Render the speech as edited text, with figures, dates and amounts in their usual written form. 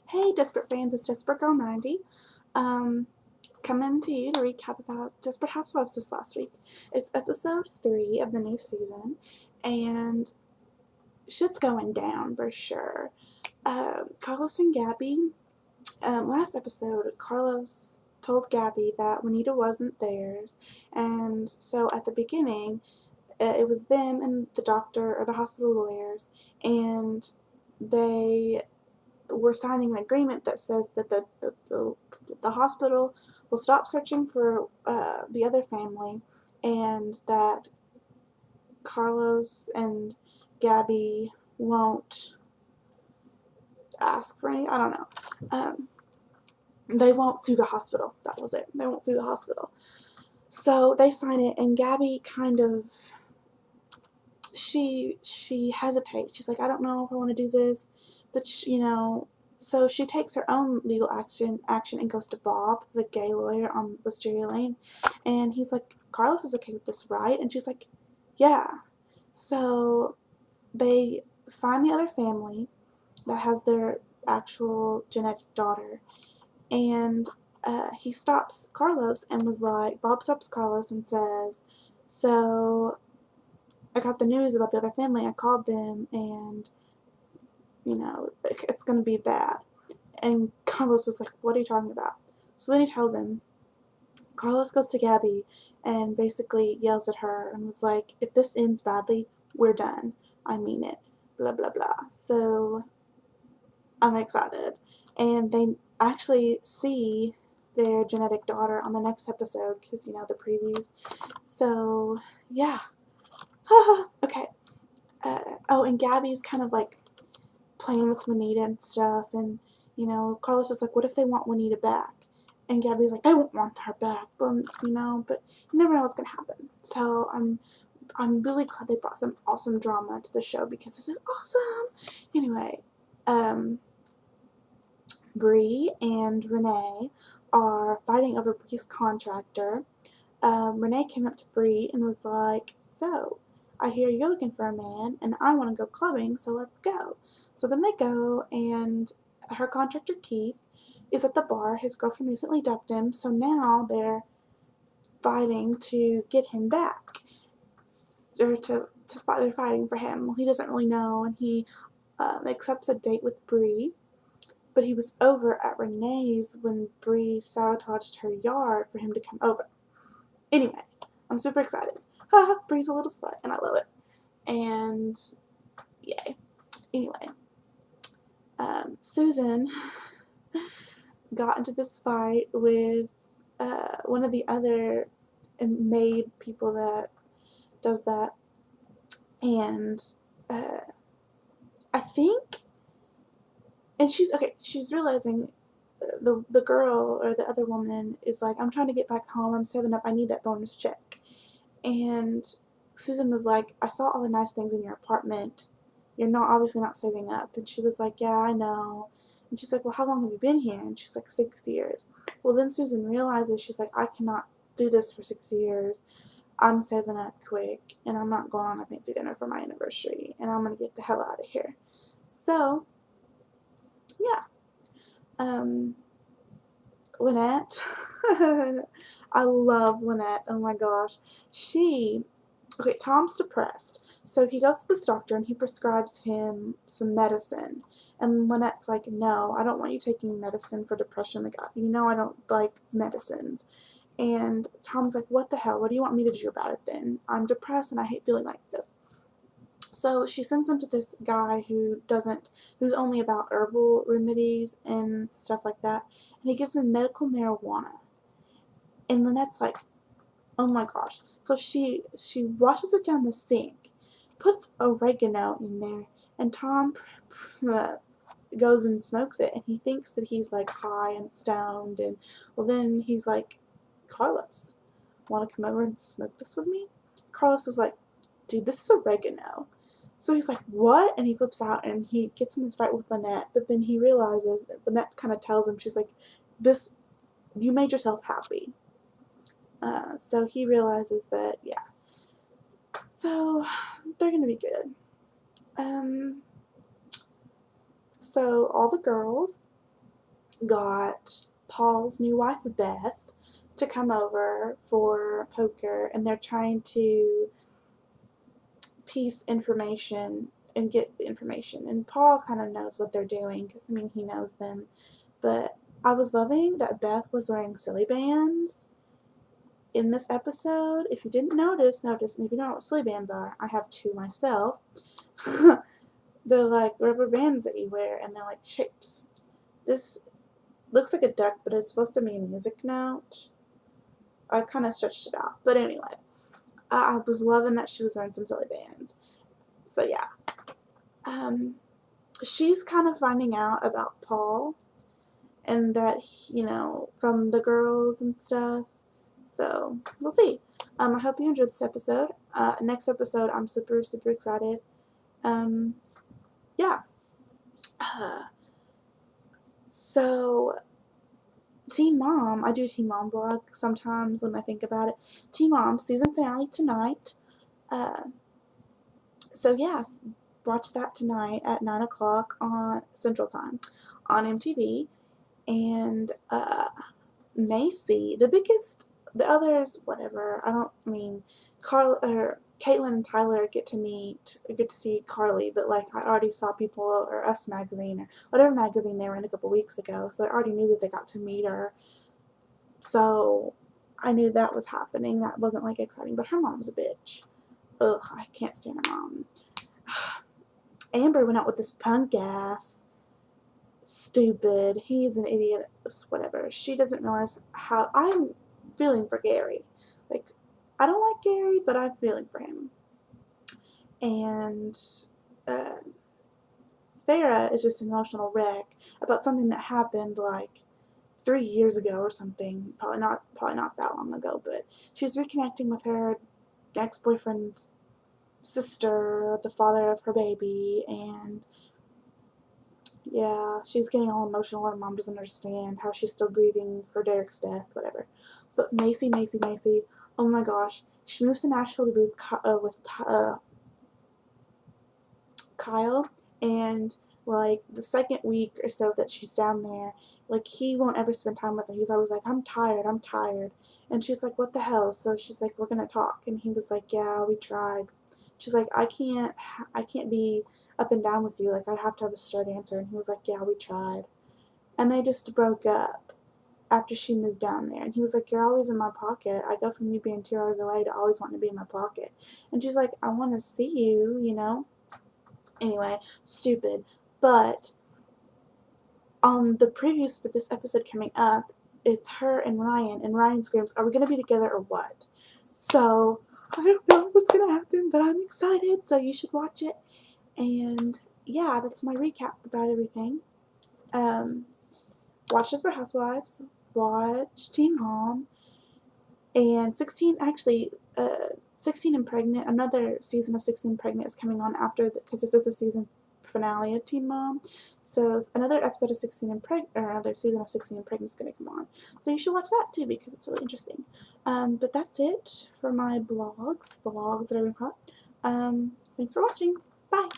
Hey, Desperate fans, it's Desperate Girl 90. Um, Coming to you to recap about Desperate Housewives this last week. It's episode 3 of the new season, and shit's going down for sure. Carlos and Gabby, last episode, Carlos told Gabby that Juanita wasn't theirs, and so at the beginning, it was them and the doctor or the hospital lawyers, and they we're signing an agreement that says that the hospital will stop searching for the other family, and that Carlos and Gabby won't ask for any. I don't know. They won't sue the hospital. That was it. They won't sue the hospital. So they sign it, and Gabby kind of she hesitates. She's like, I don't know if I want to do this, but so she takes her own legal action and goes to Bob, the gay lawyer on Wisteria Lane, and he's like, Carlos is okay with this, right? And she's like, yeah. So they find the other family that has their actual genetic daughter, and he stops Carlos and was like, Bob stops Carlos and says, so I got the news about the other family. I called them, and it's going to be bad. And Carlos was like, what are you talking about? So then he tells him. Carlos goes to Gabby and basically yells at her and was like, if this ends badly, we're done. I mean it. Blah, blah, blah. So I'm excited. And they actually see their genetic daughter on the next episode because, the previews. So, yeah. Okay. And Gabby's kind of like playing with Juanita and stuff, and Carlos is like, what if they want Juanita back? And Gabby's like, they won't want her back, but but you never know what's gonna happen. So I'm really glad they brought some awesome drama to the show because this is awesome. Anyway, Bree and Renee are fighting over Bree's contractor. Renee came up to Bree and was like, so, I hear you're looking for a man, and I want to go clubbing, so let's go. So then they go, and her contractor Keith is at the bar. His girlfriend recently dumped him, so now they're fighting to get him back. Or they're fighting for him. Well, he doesn't really know, and he accepts a date with Bree. But he was over at Renee's when Bree sabotaged her yard for him to come over. Anyway, I'm super excited. Haha, Bree's a little slut, and I love it. And yay. Anyway, Susan got into this fight with one of the other maid people that does that, and I think, and she's realizing the girl or the other woman is like, I'm trying to get back home. I'm saving up. I need that bonus check. And Susan was like, I saw all the nice things in your apartment. You're obviously not saving up. And she was like, yeah, I know. And she's like, well, how long have you been here? And she's like, 6 years. Well, then Susan realizes, she's like, I cannot do this for 6 years. I'm saving up quick, and I'm not going on a fancy dinner for my anniversary, and I'm going to get the hell out of here. So, yeah. Lynette. I love Lynette. Oh my gosh. Tom's depressed. So he goes to this doctor and he prescribes him some medicine. And Lynette's like, no, I don't want you taking medicine for depression. Like, I don't like medicines. And Tom's like, what the hell? What do you want me to do about it then? I'm depressed and I hate feeling like this. So she sends him to this guy who's only about herbal remedies and stuff like that. And he gives him medical marijuana. And Lynette's like, oh my gosh. So she washes it down the sink, puts oregano in there, and Tom goes and smokes it, and he thinks that he's like high and stoned, and well then he's like, Carlos, want to come over and smoke this with me? Carlos was like, dude, this is oregano. So he's like, what? And he flips out and he gets in this fight with Lynette, but then he realizes, Lynette kind of tells him, she's like, you made yourself happy. So he realizes that, yeah. So they're going to be good. So all the girls got Paul's new wife, Beth, to come over for poker, and they're trying to piece information and get the information. And Paul kind of knows what they're doing because, I mean, he knows them. But I was loving that Beth was wearing silly bands in this episode. If you didn't notice. And if you don't know what silly bands are, I have two myself. They're like rubber bands that you wear, and they're like shapes. This looks like a duck, but it's supposed to be a music note. I kind of stretched it out. But anyway, I was loving that she was wearing some silly bands. So yeah. She's kind of finding out about Paul and that, from the girls and stuff. So we'll see. I hope you enjoyed this episode. Next episode, I'm super, super excited. Yeah. So Teen Mom, I do a Teen Mom vlog sometimes when I think about it. Teen Mom, season finale tonight. So yes, watch that tonight at 9 o'clock on Central Time on MTV. And Macy, the others, whatever. Caitlin and Tyler get to see Carly, but like I already saw people, or Us Magazine, or whatever magazine they were in a couple weeks ago, so I already knew that they got to meet her. So I knew that was happening. That wasn't like exciting, but her mom's a bitch. Ugh, I can't stand her mom. Amber went out with this punk ass. Stupid. He's an idiot. Whatever. She doesn't realize how I'm feeling for Gary. Like, I don't like Gary, but I'm feeling for him. And Farrah is just an emotional wreck about something that happened like 3 years ago or something. Probably not that long ago, but she's reconnecting with her ex-boyfriend's sister, the father of her baby, and yeah, she's getting all emotional. Her mom doesn't understand how she's still grieving for Derek's death, whatever. But Macy, oh my gosh. She moves to Nashville to be with Kyle, and like the second week or so that she's down there, like he won't ever spend time with her. He's always like, I'm tired. And she's like, what the hell? So she's like, we're gonna talk. And he was like, yeah, we tried. She's like, I can't be up and down with you. Like, I have to have a straight answer. And he was like, yeah, we tried. And they just broke up after she moved down there. And he was like, you're always in my pocket. I go from you being 2 hours away to always wanting to be in my pocket. And she's like, I want to see you, Anyway, stupid. But on the previews for this episode coming up, it's her and Ryan screams, are we going to be together or what? So I don't know what's going to happen, but I'm excited, so you should watch it. And yeah, that's my recap about everything. Watch Desperate Housewives, watch Teen Mom, and 16 and Pregnant, another season of 16 and Pregnant is coming on after, because this is the season finale of Teen Mom. So another episode of 16 and Pregnant, or another season of 16 and Pregnant is going to come on. So you should watch that too, because it's really interesting. But that's it for my vlogs that I've been caught. Thanks for watching. Bye.